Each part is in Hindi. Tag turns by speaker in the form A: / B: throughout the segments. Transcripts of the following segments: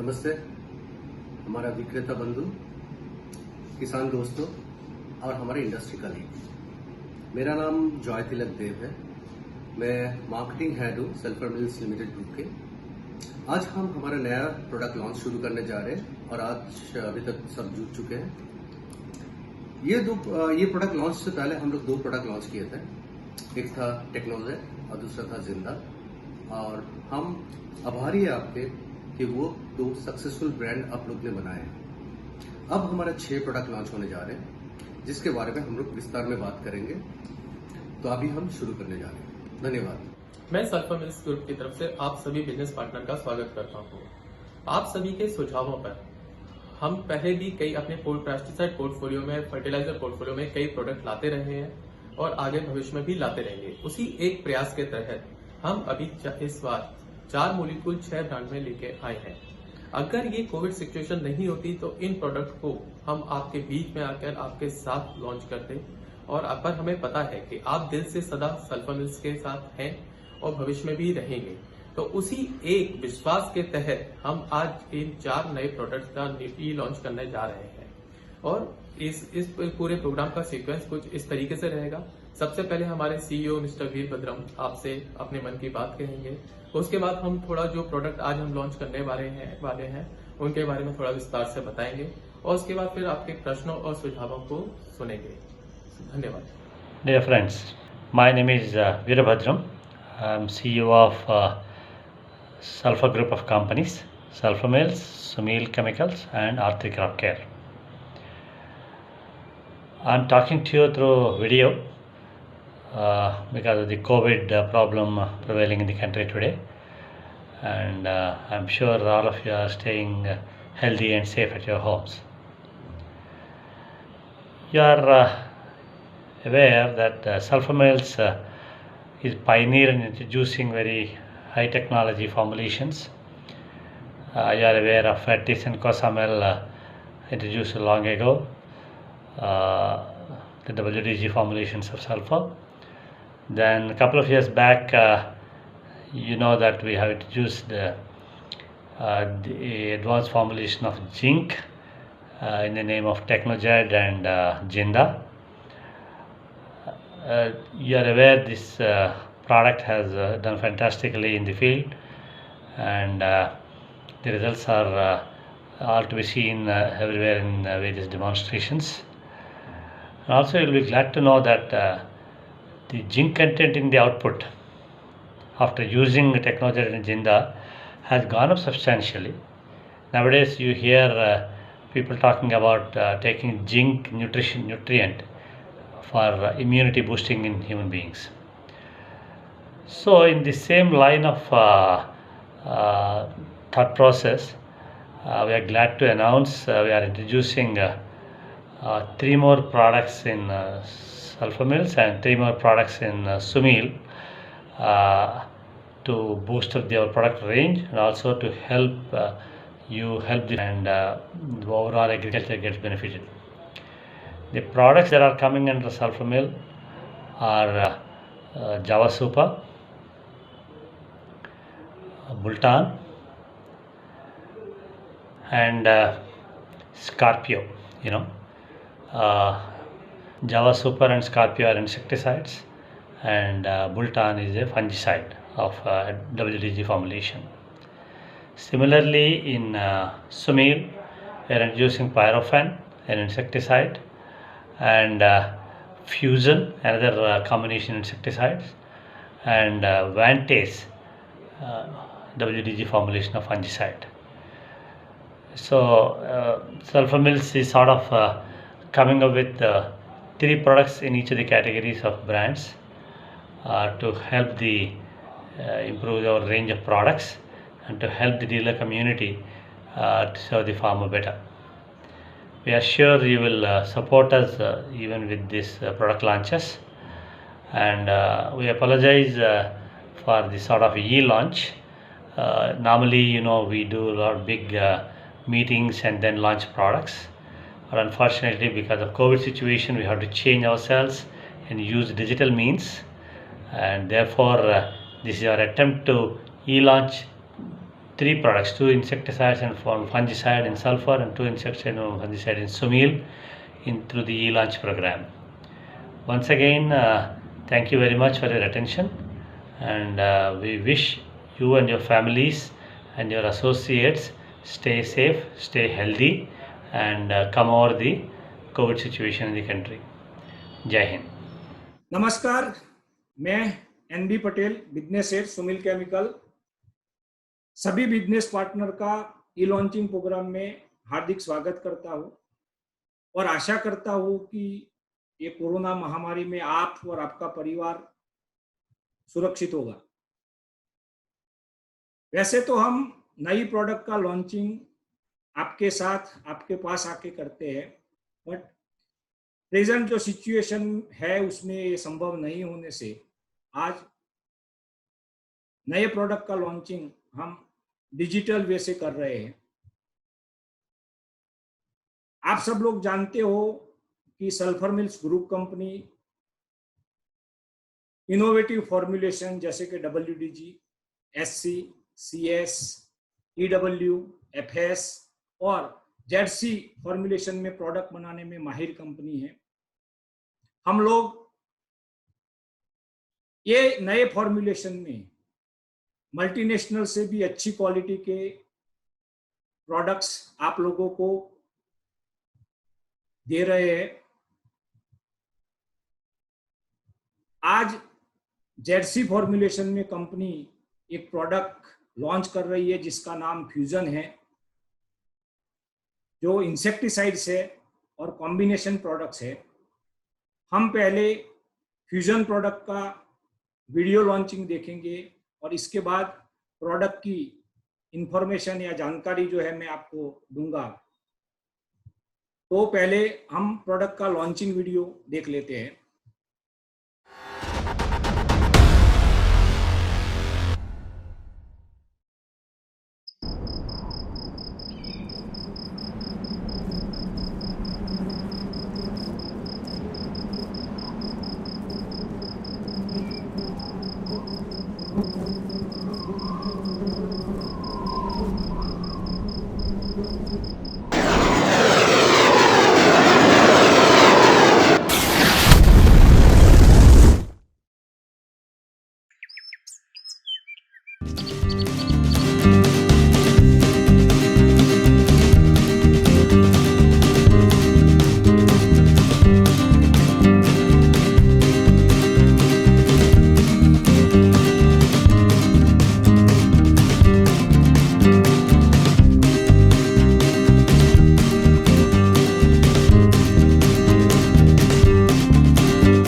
A: नमस्ते हमारा विक्रेता बंधु, किसान दोस्तों और हमारे इंडस्ट्री कलीग। मेरा नाम जॉय तिलक देव है। मैं मार्केटिंग हेड हूँ सल्फर मिल्स लिमिटेड ग्रुप के। आज हम हमारा नया प्रोडक्ट लॉन्च शुरू करने जा रहे हैं और आज अभी तक सब जुट चुके हैं। ये प्रोडक्ट लॉन्च से पहले हम लोग 2 प्रोडक्ट लॉन्च किए थे। एक था टेक्नोजेट और दूसरा था जिंदा, और हम आभारी है आपके कि वो 2 सक्सेसफुल ब्रांड आप लोग ने बनाए हैं। अब हमारा 6 प्रोडक्ट लॉन्च होने जा रहे हैं, जिसके बारे में हम लोग विस्तार में बात करेंगे। तो अभी हम शुरू करने जा रहे हैं। धन्यवाद।
B: मैं सल्फर मिल्स ग्रुप की तरफ से आप सभी बिजनेस पार्टनर का स्वागत करता हूँ। आप सभी के सुझावों पर हम पहले भी कई अपने पेस्टिसाइड पोर्टफोलियो में, फर्टिलाइजर पोर्टफोलियो में कई प्रोडक्ट लाते रहे हैं और आगे भविष्य में भी लाते रहेंगे। उसी एक प्रयास के तहत हम अभी इस बार 4 मॉलिक्यूल 6 ब्रांड में लेके आए हैं। अगर ये कोविड सिचुएशन नहीं होती तो इन प्रोडक्ट को हम आपके बीच में आकर आपके साथ लॉन्च करते, और पर हमें पता है कि आप दिल से सदा सल्फर मिल्स के साथ हैं और भविष्य में भी रहेंगे। तो उसी एक विश्वास के तहत हम आज इन 4 नए प्रोडक्ट्स का लॉन्च करने जा रहे हैं। और इस पूरे प्रोग्राम का सीक्वेंस कुछ इस तरीके से रहेगा। सबसे पहले हमारे सीईओ मिस्टर वीरभद्रम आपसे अपने मन की बात कहेंगे। उसके बाद हम थोड़ा जो प्रोडक्ट आज हम लॉन्च करने वाले हैं उनके बारे में थोड़ा विस्तार से बताएंगे, और उसके बाद फिर आपके प्रश्नों और सुझावों को सुनेंगे। धन्यवाद।
C: Dear friends, my name is Veerabhadram. I am CEO of Sulfur Group of Companies, Sulfur Mills, Sumil Chemicals and Arthri Crop Care. I am talking to you through video because of the COVID problem prevailing in the country today, and I am sure all of you are staying healthy and safe at your homes. You are aware that Sulfur Mills is pioneer in introducing very high technology formulations. You are aware of Fertis and Cosamel introduced long ago, the WDG formulations of sulfur. Then a couple of years back, you know that we have introduced the advanced formulation of zinc in the name of Technojet and Jinda. You are aware this product has done fantastically in the field, and the results are to be seen everywhere in various demonstrations. And also you will be glad to know that the zinc content in the output after using Technojet and Jinda has gone up substantially. Nowadays you hear people talking about taking zinc nutrient for immunity boosting in human beings. So in the same line of thought process, we are glad to announce we are introducing 3 more products in Sulfur Mills and 3 more products in Sumil to boost up our product range, and also to help and the overall agriculture gets benefited. The products that are coming under Sulfur Mill are Java Super, Bultan and Scorpio. Java Super and Scorpio are insecticides, and Bultan is a fungicide of WDG formulation. Similarly, in Sumil, we are introducing Pyrofen, an insecticide, and Fusion, another combination insecticides, and Vantage, WDG formulation of fungicide. So Sulfur Mills is sort of coming up with 3 products in each of the categories of brands to help the improve our range of products and to help the dealer community to serve the farmer better. We are sure you will support us even with these product launches, and we apologize for the sort of e-launch. Normally, we do a lot of big meetings and then launch products, but unfortunately because of COVID situation we have to change ourselves and use digital means, and therefore this is our attempt to e-launch 3 products, 2 insecticides and 1 fungicide in sulfur and 2 insecticide and 1 fungicide in Sumil through the e-launch program. Once again, thank you very much for your attention, and we wish you and your families and your associates stay safe, stay healthy, and come over the COVID situation in the country. Jai Hind.
D: नमस्कार, मैं N B Patel, business head Sumil chemical, सभी बिजनेस पार्टनर का ई लॉन्चिंग प्रोग्राम में हार्दिक स्वागत करता हूं और आशा करता हूं कि ये कोरोना महामारी में आप और आपका परिवार सुरक्षित होगा। वैसे तो हम नई प्रोडक्ट का लॉन्चिंग आपके साथ आपके पास आके करते हैं, बट प्रेजेंट जो सिचुएशन है उसमें ये संभव नहीं होने से आज नए प्रोडक्ट का लॉन्चिंग हम डिजिटल वे से कर रहे हैं। आप सब लोग जानते हो कि sulphur mills group company innovative formulation जैसे कि WDG, SC, CS, EW, FS और ZC फॉर्मुलेशन में प्रोडक्ट बनाने में माहिर कंपनी है। हम लोग ये नए फॉर्मुलेशन में मल्टीनेशनल से भी अच्छी क्वालिटी के प्रोडक्ट्स आप लोगों को दे रहे हैं। आज ZC फॉर्मुलेशन में कंपनी एक प्रोडक्ट लॉन्च कर रही है जिसका नाम फ्यूजन है, जो इंसेक्टिसाइड्स है और कॉम्बिनेशन प्रोडक्ट्स है। हम पहले फ्यूजन प्रोडक्ट का वीडियो लॉन्चिंग देखेंगे और इसके बाद प्रोडक्ट की इंफॉर्मेशन या जानकारी जो है मैं आपको दूंगा। तो पहले हम प्रोडक्ट का लॉन्चिंग वीडियो देख लेते हैं।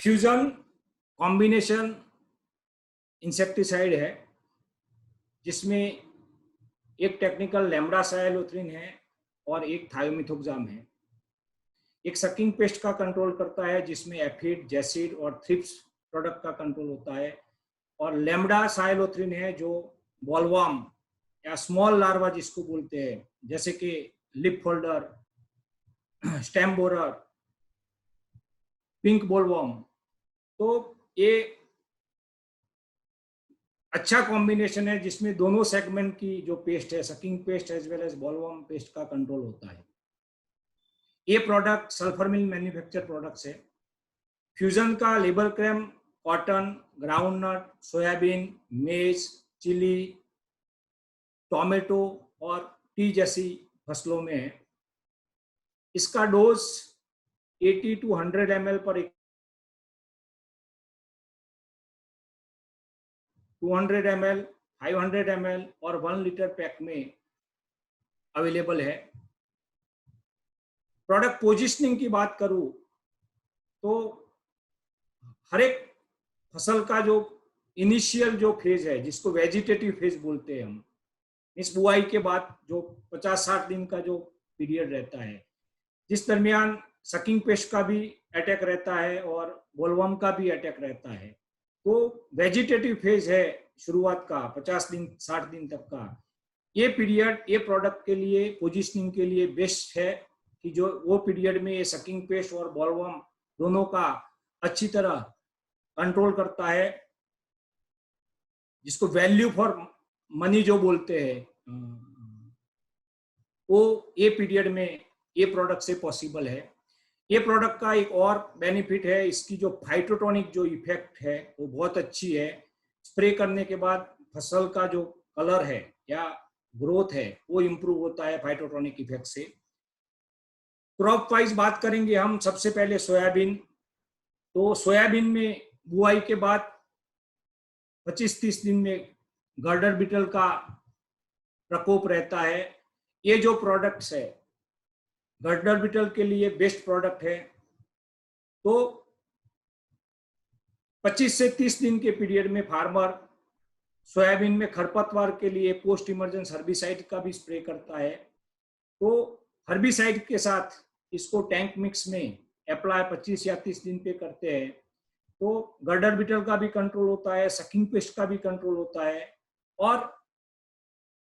D: फ्यूजन कॉम्बिनेशन इंसेक्टिसाइड है जिसमें एक टेक्निकल लैम्ब्डासाइलोथ्रिन है और एक थायोमिथोक्साम है। एक सकिंग पेस्ट का कंट्रोल करता है जिसमें एफिड, जैसिड और थ्रिप्स प्रोडक्ट का कंट्रोल होता है, और लैम्ब्डासाइलोथ्रिन है जो बॉलवर्म या स्मॉल लार्वा जिसको बोलते हैं, जैसे कि lip folder, stem borer, pink bollworm. तो ये अच्छा कॉम्बिनेशन है जिसमें दोनों सेगमेंट की जो पेस्ट है, sucking pest as well as bollworm pest का कंट्रोल होता है। ये product sulphur mill manufacture products है। फ्यूजन का label claim cotton, groundnut, soybean, maize, chilli, tomato और टी जैसी फसलों में है। इसका डोज 80 to 100 ml पर 200 ml, 500 ml और 1 लीटर पैक में अवेलेबल है। प्रोडक्ट पोजिशनिंग की बात करूं तो हर एक फसल का जो इनिशियल जो फेज है जिसको वेजिटेटिव फेज बोलते हैं हम, इस बुआई के बाद जो 50-60 दिन का जो पीरियड रहता है, जिस दरमियान सकिंग पेस्ट का भी अटैक रहता है और बॉलवर्म का भी अटैक रहता है। तो वेजिटेटिव फेज है शुरुआत का 50 दिन 60 दिन तक का। ये पीरियड ये प्रोडक्ट के लिए पोजीशनिंग के लिए बेस्ट है कि जो वो पीरियड में ये सकिंग पेस्ट और बॉलवर्म दोनों का अच्छी तरह कंट्रोल करता है, जिसको वैल्यू फॉर मनी जो बोलते हैं वो ये पीरियड में ये प्रोडक्ट से पॉसिबल है। ये प्रोडक्ट का एक और बेनिफिट है, इसकी जो फाइटोटॉनिक जो इफेक्ट है वो बहुत अच्छी है। स्प्रे करने के बाद फसल का जो कलर है या ग्रोथ है वो इम्प्रूव होता है फाइटोटॉनिक इफेक्ट से। क्रॉप वाइज बात करेंगे हम, सबसे पहले सोयाबीन। तो सोयाबीन में बुआई के बाद 25-30 दिन में गर्डर बीटल का प्रकोप रहता है। ये जो प्रोडक्ट्स है गर्डर बीटल के लिए बेस्ट प्रोडक्ट है। तो 25 से 30 दिन के पीरियड में फार्मर सोयाबीन में खरपतवार के लिए पोस्ट इमरजेंस हर्बिसाइड का भी स्प्रे करता है। तो हर्बिसाइड के साथ इसको टैंक मिक्स में अप्लाई 25 या 30 दिन पे करते हैं तो गर्डर बीटल का भी कंट्रोल होता है, सकिंग पेस्ट का भी कंट्रोल होता है, और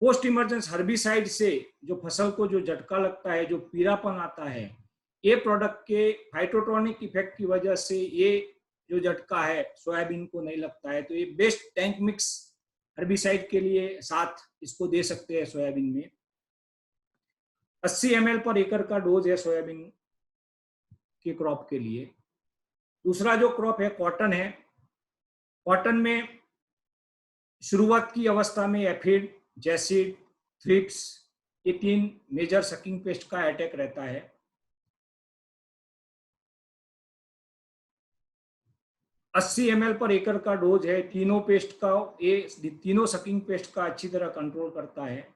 D: पोस्ट इमरजेंस हर्बिसाइड से जो फसल को जो झटका लगता है, जो पीलापन आता है, ये प्रोडक्ट के फाइटोटॉनिक इफेक्ट की वजह से ये जो झटका है सोयाबीन को नहीं लगता है। तो ये बेस्ट टैंक मिक्स हर्बिसाइड के लिए साथ इसको दे सकते हैं सोयाबीन में। 80 ml पर एकड़ का डोज है सोयाबीन के क्रॉप के लिए। दूसरा जो क्रॉप है कॉटन है। कॉटन में शुरुआत की अवस्था में एफिड, जैसिड, थ्रिप्स, ये 3 मेजर सकिंग पेस्ट का अटैक रहता है। अस्सी ml पर एकड़ का डोज है। तीनों पेस्ट का, ये तीनों सकिंग पेस्ट का अच्छी तरह कंट्रोल करता है।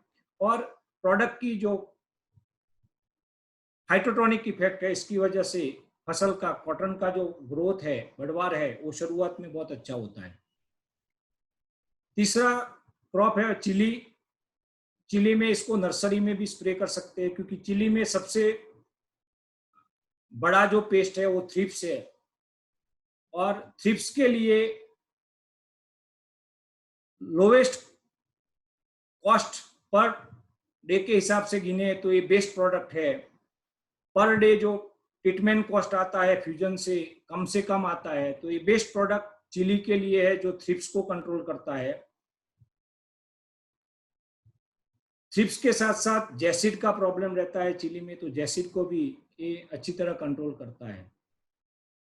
D: और प्रोडक्ट की जो फाइटोटॉनिक इफेक्ट है इसकी वजह से फसल का, कॉटन का जो ग्रोथ है, बढ़वार है, वो शुरुआत में बहुत अच्छा होता है। तीसरा क्रॉप है चिली। चिली में इसको नर्सरी में भी स्प्रे कर सकते हैं क्योंकि चिली में सबसे बड़ा जो पेस्ट है वो थ्रिप्स है, और थ्रिप्स के लिए लोवेस्ट कॉस्ट पर डे के हिसाब से गिने तो ये बेस्ट प्रोडक्ट है। पर डे जो ट्रीटमेंट कॉस्ट आता है फ्यूजन से कम आता है। तो ये बेस्ट प्रोडक्ट चिली के लिए है जो थ्रिप्स को कंट्रोल करता है। थ्रिप्स के साथ साथ जैसिड का प्रॉब्लम रहता है चिली में, तो जैसिड को भी ये अच्छी तरह कंट्रोल करता है।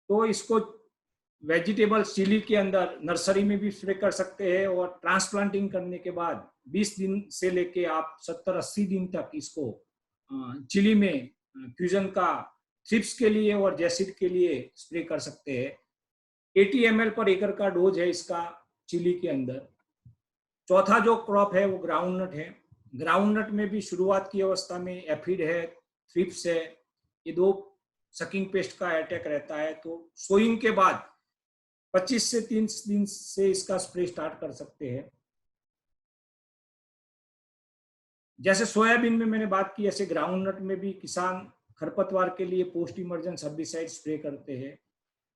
D: तो इसको वेजिटेबल्स चिली के अंदर नर्सरी में भी स्प्रे कर सकते हैं, और ट्रांसप्लांटिंग करने के बाद 20 दिन से लेके आप 70-80 दिन तक इसको चिली में फ्यूजन का थ्रिप्स के लिए और जैसिड के लिए स्प्रे कर सकते हैं। 80 ml पर एकड़ का डोज है इसका चिली के अंदर। चौथा जो क्रॉप है वो ग्राउंडनट है। ग्राउंडनट में भी शुरुआत की अवस्था में एफिड है, थ्रिप्स है, ये 2 सकिंग पेस्ट का अटैक रहता है। तो सोइंग के बाद 25 से 30 दिन से इसका स्प्रे स्टार्ट कर सकते हैं। जैसे सोयाबीन में मैंने बात की, ऐसे ग्राउंडनट में भी किसान खरपतवार के लिए पोस्ट इमरजेंस हर्बिसाइड स्प्रे करते हैं।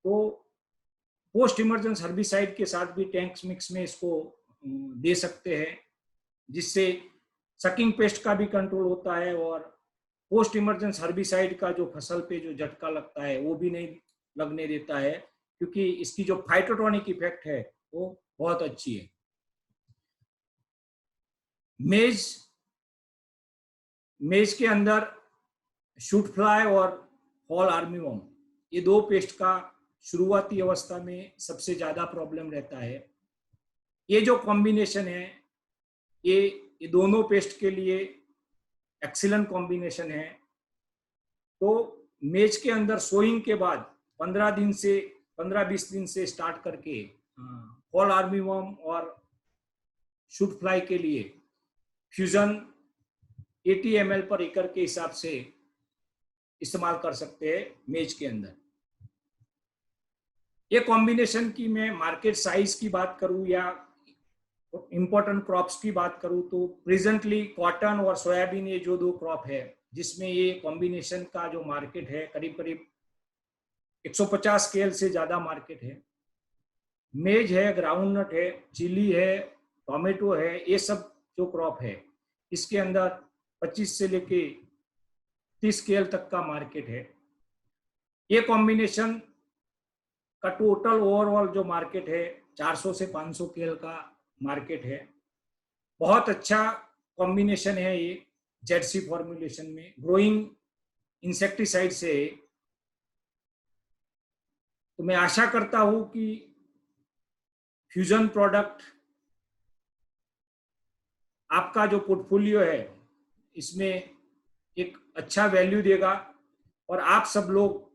D: तो पोस्ट इमरजेंस हर्बिसाइड के साथ भी टैंक मिक्स में इसको दे सकते हैं, जिससे सकिंग पेस्ट का भी कंट्रोल होता है, और पोस्ट इमरजेंस हर्बिसाइड का जो फसल पे जो झटका लगता है वो भी नहीं लगने देता है, क्योंकि इसकी जो फाइटोटॉनिक इफेक्ट है वो बहुत अच्छी है। मेज के अंदर शूट फ्लाई और फॉल आर्मीवॉर्म, ये 2 पेस्ट का शुरुआती अवस्था में सबसे ज्यादा प्रॉब्लम रहता है। ये जो कॉम्बिनेशन है ये दोनों पेस्ट के लिए एक्सीलेंट कॉम्बिनेशन है। तो मेज के अंदर सोइंग के बाद 15-20 दिन से स्टार्ट करके फॉल आर्मीवॉर्म और शूट फ्लाई के लिए फ्यूजन 80 ml पर एकड़ के हिसाब से इस्तेमाल कर सकते हैं मेज के अंदर। ये कॉम्बिनेशन की मैं मार्केट साइज की बात करूं या इंपॉर्टेंट क्रॉप्स की बात करूं तो प्रेजेंटली कॉटन और सोयाबीन, ये जो 2 क्रॉप है जिसमें ये कॉम्बिनेशन का जो मार्केट है करीब 150 KL से ज्यादा मार्केट है। मेज है, ग्राउंडनट है, चिली है, टोमेटो है, ये सब जो क्रॉप है इसके अंदर 25 से लेके 30 KL तक का मार्केट है। ये कॉम्बिनेशन का टोटल ओवरऑल जो मार्केट है 400 से 500 KL का मार्केट है। बहुत अच्छा कॉम्बिनेशन है ये जेडसी फॉर्मुलेशन में, ग्रोइंग इंसेक्टिसाइड से। तो मैं आशा करता हूं कि फ्यूजन प्रोडक्ट आपका जो पोर्टफोलियो है इसमें एक अच्छा वैल्यू देगा और आप सब लोग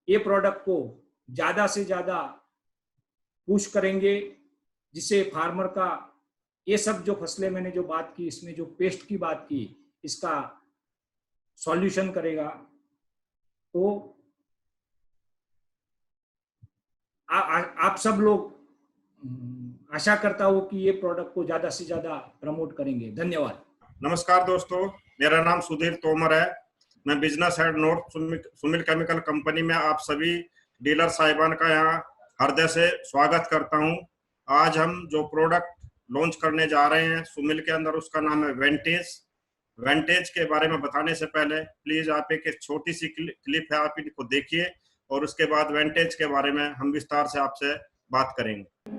D: ये प्रोडक्ट को ज्यादा से ज्यादा पुश करेंगे, जिससे फार्मर का ये सब जो फसलें मैंने जो बात की, इसमें जो पेस्ट की बात की, इसका सॉल्यूशन करेगा। तो आप सब लोग आशा करता हूं कि ये प्रोडक्ट को ज्यादा से ज्यादा प्रमोट करेंगे। धन्यवाद।
E: नमस्कार दोस्तों, मेरा नाम सुधीर तोमर है। मैं business head north Sumil chemical company में आप सभी डीलर साहिबान का यहाँ हृदय से स्वागत करता हूँ। आज हम जो प्रोडक्ट लॉन्च करने जा रहे हैं सुमिल के अंदर, उसका नाम है वेंटेज। वेंटेज के बारे में बताने से पहले प्लीज आप एक छोटी सी क्लिप है, आप इनको देखिए और उसके बाद वेंटेज के बारे में हम विस्तार से आपसे बात करेंगे।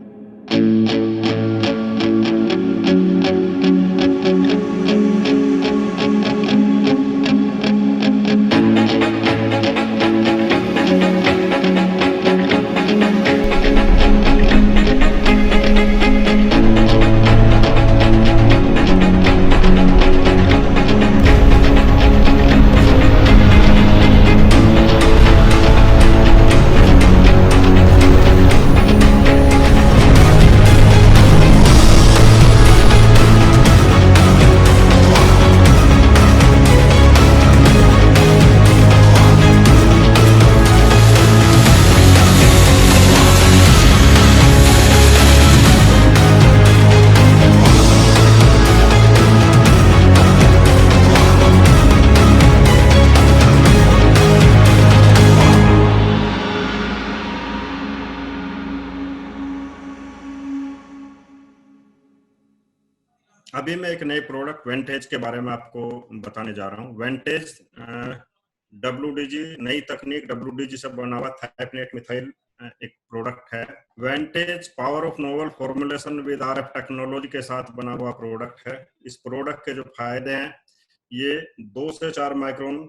E: अभी मैं एक नए प्रोडक्ट वेंटेज के बारे में आपको बताने जा रहा हूँ। वेंटेज WDG नई तकनीक WDG से बना हुआ थाइपनेट मिथाइल एक प्रोडक्ट है। Vantage power of novel formulation with RF technology के साथ बना हुआ प्रोडक्ट है। इस प्रोडक्ट के जो फायदे हैं, ये 2 से 4 माइक्रोन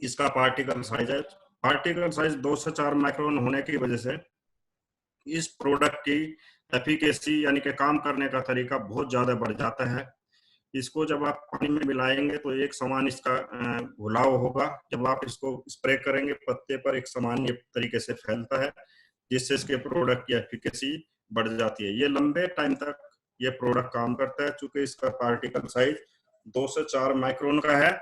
E: इसका पार्टिकल साइज है। पार्टिकल साइज 2 से 4 माइक्रोन होने की वजह से इस प्रोडक्ट की एफिकेसी यानी कि काम करने का तरीका बहुत ज्यादा बढ़ जाता है। इसको जब आप पानी में मिलाएंगे तो एक समान इसका घुलाव होगा। जब आप इसको स्प्रे करेंगे पत्ते पर, एक समान तरीके से फैलता है, जिससे इसके प्रोडक्ट की एफिकेसी बढ़ जाती है। ये लंबे टाइम तक ये प्रोडक्ट काम करता है। चूंकि इसका पार्टिकल साइज 2 से 4 माइक्रोन का है,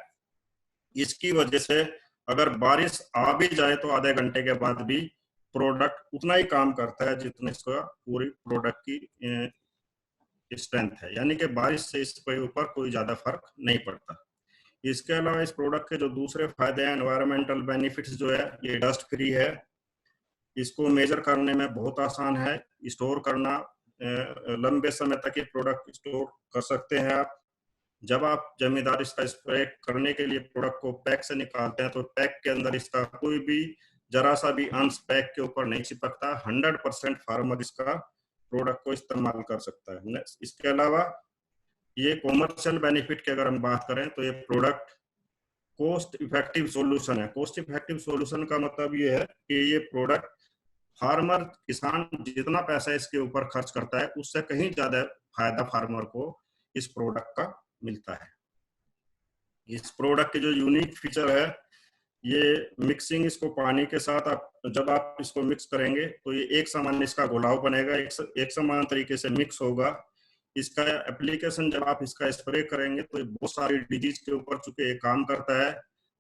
E: इसकी वजह से अगर बारिश आ भी जाए तो आधे घंटे के बाद भी प्रोडक्ट उतना ही काम करता है जितना इसका पूरी प्रोडक्ट की स्ट्रेंथ है, यानी कि बारिश से इसके ऊपर कोई ज्यादा फर्क नहीं पड़ता। इसके अलावा इस प्रोडक्ट के जो दूसरे फायदे हैं, एनवायरमेंटल बेनिफिट्स जो है, ये डस्ट फ्री है, इसको मेजर करने में बहुत आसान है, स्टोर करना लंबे समय तक ये प्रोडक्ट स्टोर कर सकते हैं आप। जब आप जमींदार इसका स्प्रे करने के लिए प्रोडक्ट को पैक से निकालते हैं तो पैक के अंदर इसका कोई भी जरा सा भी अंश पैक के ऊपर नहीं चिपकता। 100% फार्मर इसका प्रोडक्ट को इस्तेमाल कर सकता है। इसके अलावा ये कॉमर्शियल बेनिफिट की अगर हम बात करें तो ये प्रोडक्ट कॉस्ट इफेक्टिव सॉल्यूशन है। कॉस्ट इफेक्टिव सॉल्यूशन का मतलब ये है कि ये प्रोडक्ट फार्मर किसान जितना पैसा इसके ऊपर खर्च करता है उससे कहीं ज्यादा फायदा फार्मर को इस प्रोडक्ट का मिलता है। इस प्रोडक्ट के जो यूनिक फीचर है, ये मिक्सिंग इसको पानी के साथ जब आप इसको मिक्स करेंगे तो ये एक समान इसका घुलाव बनेगा, एक समान तरीके से मिक्स होगा। इसका एप्लीकेशन जब आप इसका स्प्रे करेंगे तो ये बहुत सारी डिजीज के ऊपर चूंकि ये काम करता है,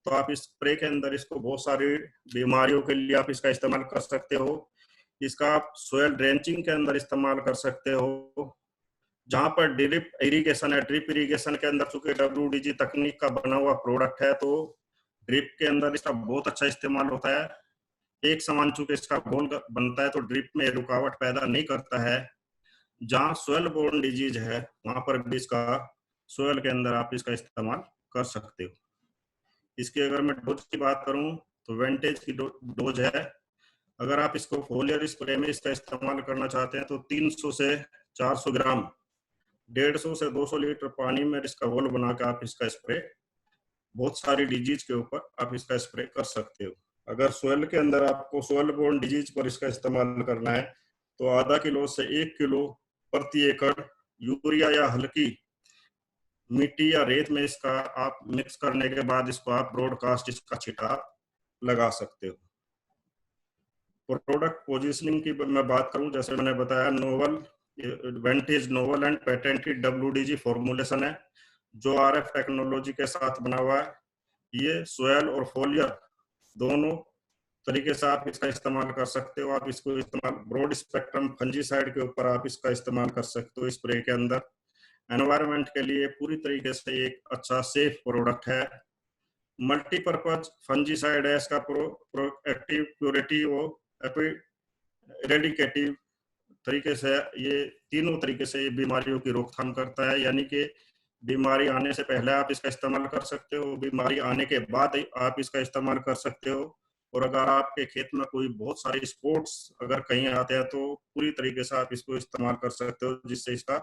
E: तो आप इस स्प्रे के अंदर इसको बहुत सारी बीमारियों के लिए आप इसका इस्तेमाल कर सकते हो। इसका आप सोयल ड्रेंचिंग के अंदर इस्तेमाल कर सकते हो। जहां पर ड्रिप इरिगेशन है, ड्रिप इरिगेशन के अंदर चूंकि WDG तकनीक का बना हुआ प्रोडक्ट है, तो ड्रिप के अंदर इसका बहुत अच्छा इस्तेमाल होता है। एक समान चूंकि इसका घोल बनता है तो ड्रिप में रुकावट पैदा नहीं करता है। जहां सोयल बोर्न डिजीज है वहां पर भी इसका सोयल के अंदर आप इसका इस्तेमाल कर सकते हो। इसकी अगर मैं डोज की बात करूं तो वेंटेज की डोज है, अगर आप इसको फोलियर स्प्रे में इसका इस्तेमाल करना चाहते हैं तो 300 से 400 ग्राम 150 से 200 लीटर पानी में इसका घोल बना के आप इसका स्प्रे बहुत सारी डिजीज के ऊपर आप इसका स्प्रे कर सकते हो। अगर सोयल के अंदर आपको सोयल बोर्न डिजीज पर इसका इस्तेमाल करना है तो आधा किलो से 1 किलो प्रति एकड़ यूरिया या हल्की मिट्टी या रेत में इसका आप मिक्स करने के बाद इसको आप ब्रॉडकास्ट इसका छिड़काव लगा सकते हो। प्रोडक्ट पोजीशनिंग की मैं बात करूं, जैसे मैंने बताया, novel Vantage novel and patented WDG formulation है जो RF टेक्नोलॉजी के साथ बना हुआ है। ये सोयल और फोलियर दोनों तरीके से आप इसका इस्तेमाल कर सकते हो। आप इसको इस्तेमाल ब्रॉड स्पेक्ट्रम फंजीसाइड के ऊपर आप इसका इस्तेमाल कर सकते हो स्प्रे के अंदर। एनवायरनमेंट के लिए पूरी तरीके से एक अच्छा सेफ प्रोडक्ट है। मल्टीपर्पज फंजीसाइड है, इसका प्रोएक्टिव, क्यूरेटिव और एरेडिकेटिव तरीके से ये तीनों तरीके से ये बीमारियों की रोकथाम करता है। यानी कि बीमारी आने से पहले आप इसका इस्तेमाल कर सकते हो, बीमारी आने के बाद आप इसका इस्तेमाल कर सकते हो। और अगर आपके खेत में कोई बहुत सारे स्पोर्ट्स अगर कहीं आते हैं तो पूरी तरीके से आप इसको इस्तेमाल कर सकते हो, जिससे इसका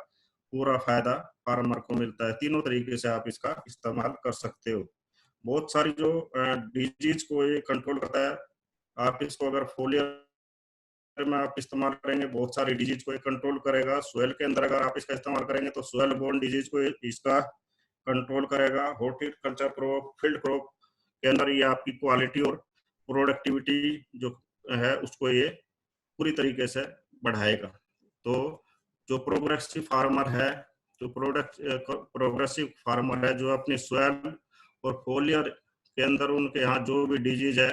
E: पूरा फायदा फार्मर को मिलता है। तीनों तरीके से आप इसका इस्तेमाल कर सकते हो। बहुत सारी जो डिजीज को ये कंट्रोल करता है। आप इसको अगर फोलियर में आप इस्तेमाल करेंगे बहुत सारी डिजीज को ये कंट्रोल करेगा। सोयल के अंदर अगर आप इसका इस्तेमाल करेंगे तो सोयल बोर्न डिजीज को इसका कंट्रोल करेगा। हॉर्टिकल्चर क्रॉप, फील्ड क्रॉप के अंदर ये आपकी क्वालिटी और प्रोडक्टिविटी जो है उसको ये पूरी तरीके से बढ़ाएगा। तो जो प्रोग्रेसिव फार्मर है, जो प्रोग्रेसिव फार्मर है, जो अपनी सोयल और फोलियर के अंदर उनके यहाँ जो भी डिजीज है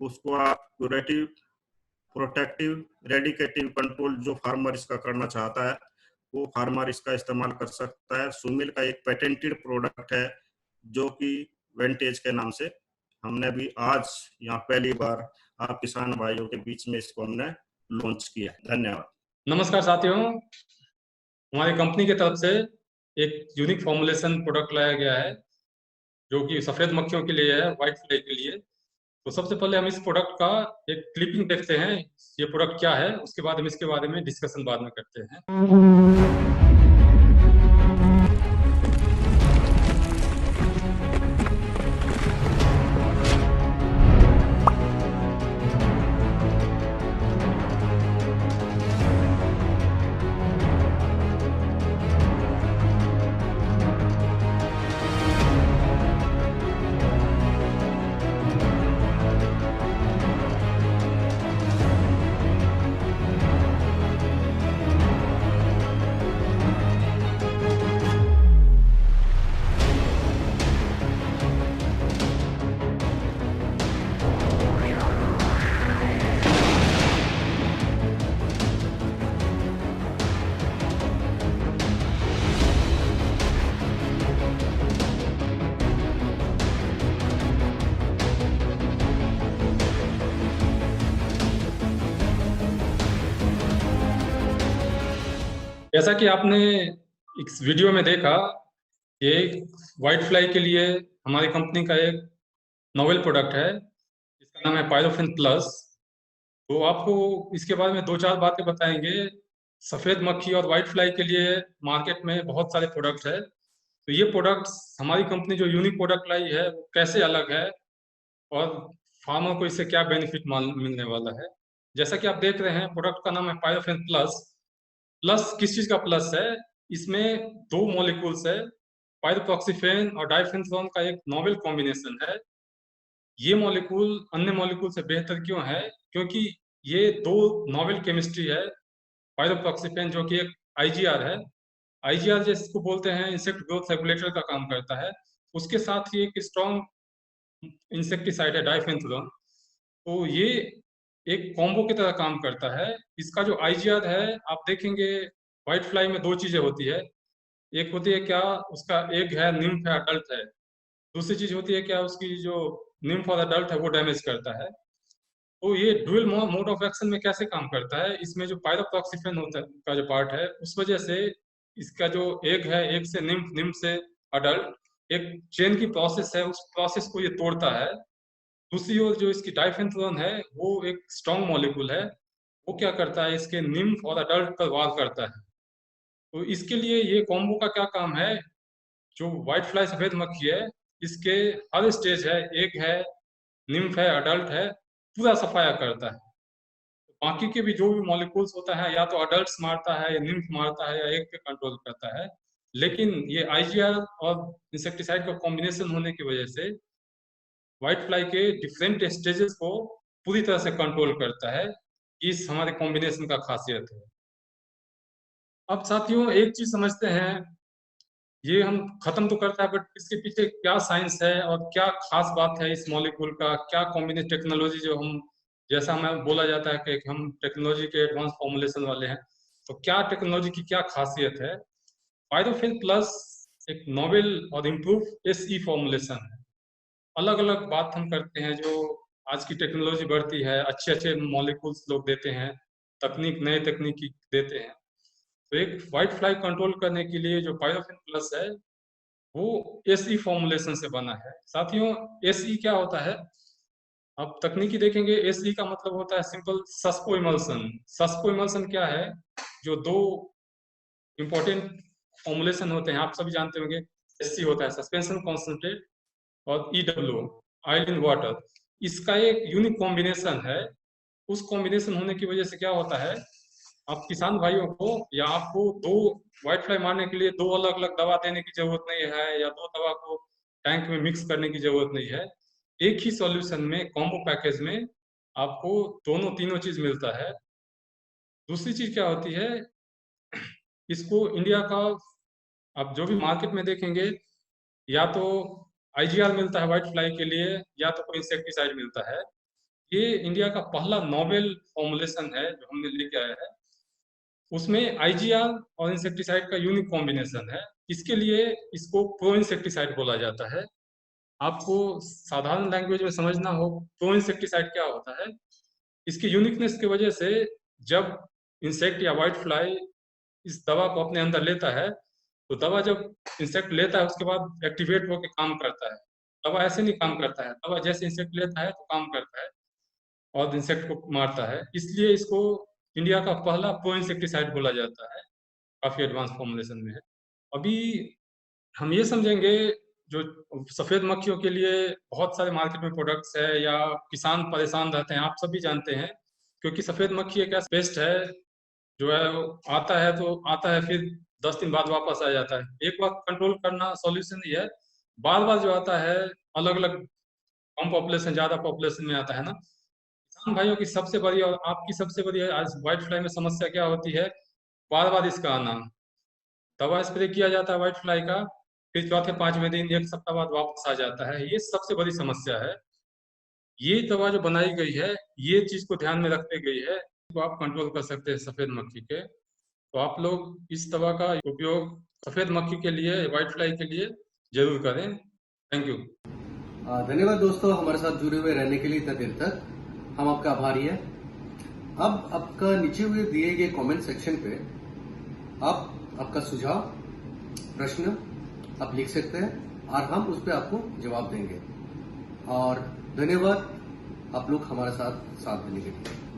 E: उसको आप क्यूरेटिव, प्रोटेक्टिव, रेडिकेटिव कंट्रोल जो फार्मर इसका करना चाहता है वो फार्मर इसका इस्तेमाल कर सकता है। सुमिल का एक पेटेंटेड प्रोडक्ट है जो कि वेंटेज के नाम से हमने अभी आज यहाँ पहली बार आप किसान भाइयों के बीच में इसको हमने लॉन्च किया। धन्यवाद।
F: नमस्कार साथियों, हमारी कंपनी की तरफ से एक यूनिक फॉर्मुलेशन प्रोडक्ट लाया गया है जो कि सफेद मक्खियों के लिए है, व्हाइट फ्लाई के लिए। तो सबसे पहले हम इस प्रोडक्ट का एक क्लिपिंग देखते हैं, ये प्रोडक्ट क्या है, उसके बाद हम इसके बारे में डिस्कशन बाद में करते हैं। जैसा कि आपने इस वीडियो में देखा, ये व्हाइट फ्लाई के लिए हमारी कंपनी का एक नोवेल प्रोडक्ट है, इसका नाम है पायरोफिन प्लस। तो आपको इसके बारे में 2-4 बातें बताएंगे। सफेद मक्खी और व्हाइट फ्लाई के लिए मार्केट में बहुत सारे प्रोडक्ट है, तो ये प्रोडक्ट हमारी कंपनी जो यूनिक प्रोडक्ट लाई है वो कैसे अलग है और फार्मर को इससे क्या बेनिफिट मिलने वाला है। जैसा कि आप देख रहे हैं, प्रोडक्ट का नाम है पायरोफिन प्लस। प्लस किस चीज का प्लस है? इसमें 2 मॉलिक्यूल्स है, पायरोप्रोक्सीफेन और डाइफेंथ्रोन का एक नोवेल कॉम्बिनेशन है। ये मॉलिक्यूल अन्य मॉलिक्यूल से बेहतर क्यों है? क्योंकि ये 2 नोवेल केमिस्ट्री है। पायरोप्रोक्सीफेन जो कि एक IGR है, IGR जिसको बोलते हैं इंसेक्ट ग्रोथ रेगुलेटर का काम करता है। उसके साथ ही एक स्ट्रॉन्ग इंसेक्टिसाइड है डाइफेंथ्रोन। तो ये एक कॉम्बो की तरह काम करता है। इसका जो IGR है, आप देखेंगे व्हाइट फ्लाई में 2 चीजें होती है। एक होती है क्या, उसका एग है, निम्फ है, अडल्ट है। दूसरी चीज होती है क्या, उसकी जो निम्फ और अडल्ट है वो डैमेज करता है। तो ये डुअल मोड ऑफ एक्शन में कैसे काम करता है, इसमें जो पायरोप्रोक्सीफेन होता है का जो पार्ट है, उस वजह से इसका जो एग है, एग से निम्फ, निम्फ से अडल्ट, एक चेन की प्रोसेस है, उस प्रोसेस को ये तोड़ता है। दूसरी ओर जो इसकी डाइफेंथ्रोन है वो एक स्ट्रॉन्ग मॉलिक्यूल है, वो क्या करता है, इसके निम्फ और अडल्ट पर वार करता है। तो इसके लिए ये कॉम्बो का क्या काम है, जो व्हाइट फ्लाई सफेद मक्खी है, इसके हर स्टेज है, एक है, निम्फ है, अडल्ट है, पूरा सफाया करता है। बाकी के भी जो भी मॉलिक्यूल्स होता है, या तो अडल्ट्स मारता है, या निम्फ मारता है, या एक पे कंट्रोल करता है। लेकिन ये आईजीआर और इंसेक्टिसाइड का कॉम्बिनेशन होने की वजह से व्हाइट फ्लाई के डिफरेंट स्टेजेस को पूरी तरह से कंट्रोल करता है। इस हमारे कॉम्बिनेशन का खासियत है। अब साथियों एक चीज समझते हैं, ये हम खत्म तो करता है, बट इसके पीछे क्या साइंस है और क्या खास बात है इस मॉलिक्यूल का, क्या कॉम्बिनेशन टेक्नोलॉजी जो हम, जैसा हमें बोला जाता है कि हम टेक्नोलॉजी के एडवांस फॉर्मुलेशन वाले हैं, तो क्या टेक्नोलॉजी की क्या खासियत है। पायरोफिन प्लस एक नोवेल और इम्प्रूव एसई फॉर्मुलेशन है। अलग अलग बात हम करते हैं, जो आज की टेक्नोलॉजी बढ़ती है, अच्छे अच्छे मॉलिक्यूल्स लोग देते हैं, तकनीक नए तकनीकी देते हैं। तो एक व्हाइट फ्लाई कंट्रोल करने के लिए जो पायरोफिन प्लस है वो एसई फॉर्मुलेशन से बना है। साथियों एसई क्या होता है, आप तकनीकी देखेंगे, एसई का मतलब होता है सिंपल सस्पो इमल्सन। सस्पो इमल्सन क्या है, जो दो इंपॉर्टेंट फॉर्मुलेशन होते हैं, आप सभी जानते होंगे। एससी होता है सस्पेंशन कॉन्सेंट्रेट, और ईडब्ल्यू ऑयल इन वाटर, इसका एक यूनिक कॉम्बिनेशन है। उस कॉम्बिनेशन होने की वजह से क्या होता है, आप किसान भाइयों को या आपको दो व्हाइट फ्लाई मारने के लिए दो अलग अलग दवा देने की जरूरत नहीं है, या दो दवा को टैंक में मिक्स करने की जरूरत नहीं है। एक ही सॉल्यूशन में, कॉम्बो पैकेज में आपको दोनों तीनों चीज मिलता है। दूसरी चीज क्या होती है, इसको इंडिया का आप जो भी मार्केट में देखेंगे, या तो आईजीआर मिलता है व्हाइट फ्लाई के लिए, या तो कोई इंसेक्टिसाइड मिलता है। ये इंडिया का पहला नोवेल फॉर्मुलेशन है जो हमने लेके आया है। उसमें आईजीआर और इंसेक्टिसाइड का यूनिक कॉम्बिनेशन है। इसके लिए इसको प्रो इंसेक्टिसाइड बोला जाता है। आपको साधारण लैंग्वेज में समझना हो, प्रो इंसेक्टिसाइड क्या होता है। इसकी यूनिकनेस की वजह से जब इंसेक्ट या व्हाइट फ्लाई इस दवा को अपने अंदर लेता है, तो दवा जब इंसेक्ट लेता है उसके बाद एक्टिवेट होकर काम करता है। दवा ऐसे नहीं काम करता है, दवा जैसे इंसेक्ट लेता है तो काम करता है और इंसेक्ट को मारता है। इसलिए इसको इंडिया का पहला प्रो इंसेक्टिसाइड बोला जाता है, काफी एडवांस फॉर्मुलेशन में है। अभी हम ये समझेंगे, जो सफेद मक्खियों के लिए बहुत सारे मार्केट में प्रोडक्ट्स है, या किसान परेशान रहते हैं, आप सभी जानते हैं, क्योंकि सफेद मक्खी एक ऐसा पेस्ट है जो है आता है तो आता है, फिर 10 दिन बाद वापस आ जाता है। एक बार कंट्रोल करना सॉल्यूशन ही है। बार बार जो आता है, अलग अलग कम पॉपुलेशन ज्यादा पॉपुलेशन में आता है ना। किसान भाइयों की सबसे बड़ी और आपकी सबसे बड़ी आज व्हाइट फ्लाई में समस्या क्या होती है, बार बार इसका आना। दवा स्प्रे किया जाता है व्हाइट फ्लाई का, फिर चौथे पांचवें दिन एक सप्ताह बाद वापस आ जाता है। ये सबसे बड़ी समस्या है। ये दवा जो बनाई गई है, ये चीज को ध्यान में रखते गई है, तो आप कंट्रोल कर सकते हैं सफेद मक्खी के। तो आप लोग इस दवा का उपयोग सफेद मक्खी के लिए, व्हाइट फ्लाई के लिए जरूर करें। Thank you.
A: धन्यवाद दोस्तों, हमारे साथ जुड़े हुए रहने के लिए इतना देर तक। हम आपका आभारी है। अब आपका नीचे हुए दिए गए कमेंट सेक्शन पे आप आपका सुझाव, प्रश्न आप लिख सकते हैं और हम उस पर आपको जवाब देंगे। और धन्यवाद आप लोग हमारे साथ देने के लिए।